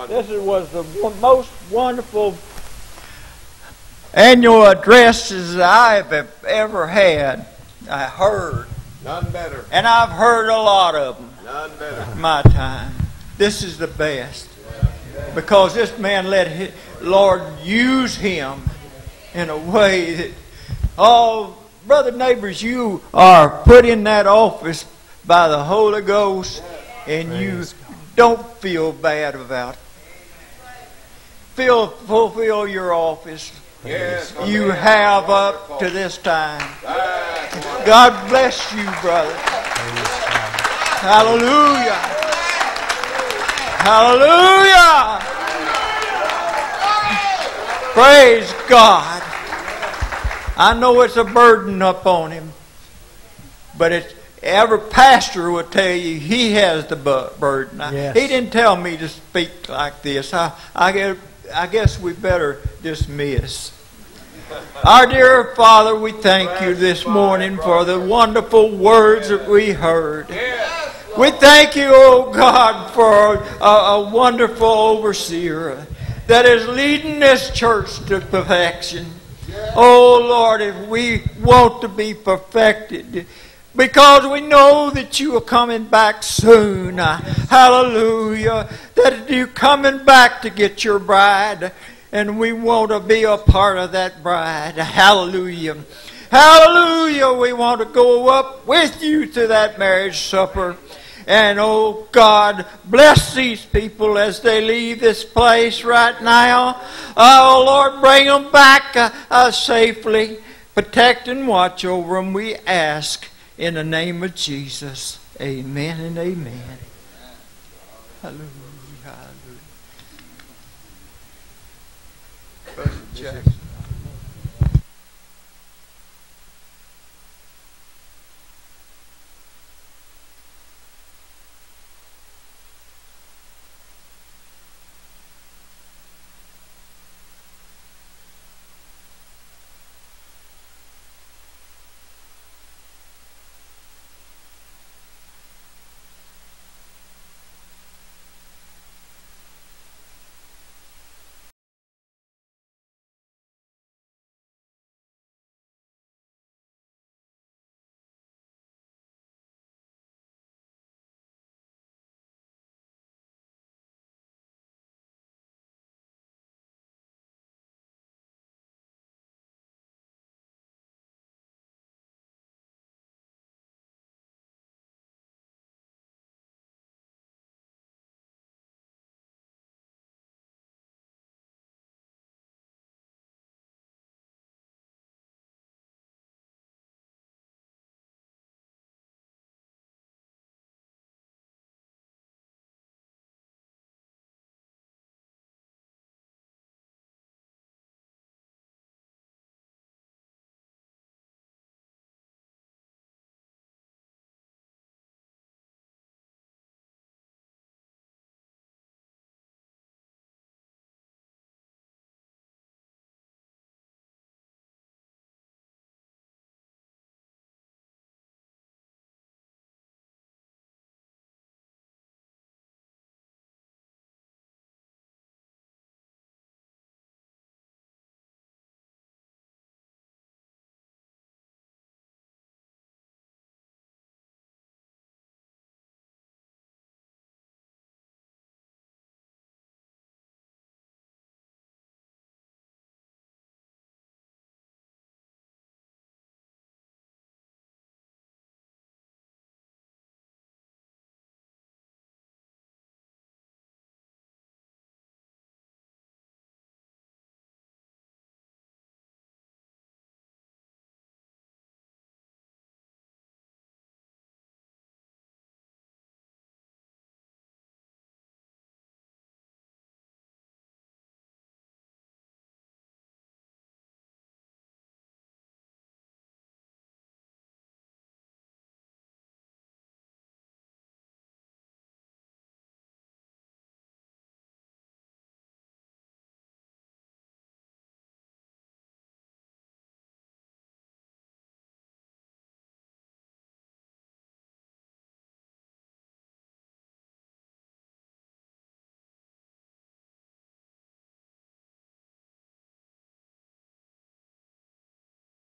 This was the most wonderful annual addresses I have ever had. I heard. None better. And I've heard a lot of them. None better. In my time. This is the best. Because this man let his Lord use him in a way that, oh, Brother Nabors, you are put in that office by the Holy Ghost, and you don't feel bad about it. Fulfill your office. Yes, You have up to this time. God bless you, brother. Hallelujah. Hallelujah. Praise God. I know it's a burden upon him, but every pastor will tell you he has the burden. Yes. He didn't tell me to speak like this. I guess we better dismiss. Our dear Father, we thank you this morning for the wonderful words that we heard. We thank you, oh God, for a wonderful overseer that is leading this church to perfection. Oh Lord, if we want to be perfected, because we know that you are coming back soon. Hallelujah. That you're coming back to get your bride. And we want to be a part of that bride. Hallelujah. Hallelujah. We want to go up with you to that marriage supper. And oh God, bless these people as they leave this place right now. Oh Lord, bring them back safely. Protect and watch over them, we ask. In the name of Jesus. Amen and amen. Hallelujah. Hallelujah. Brother Jackson.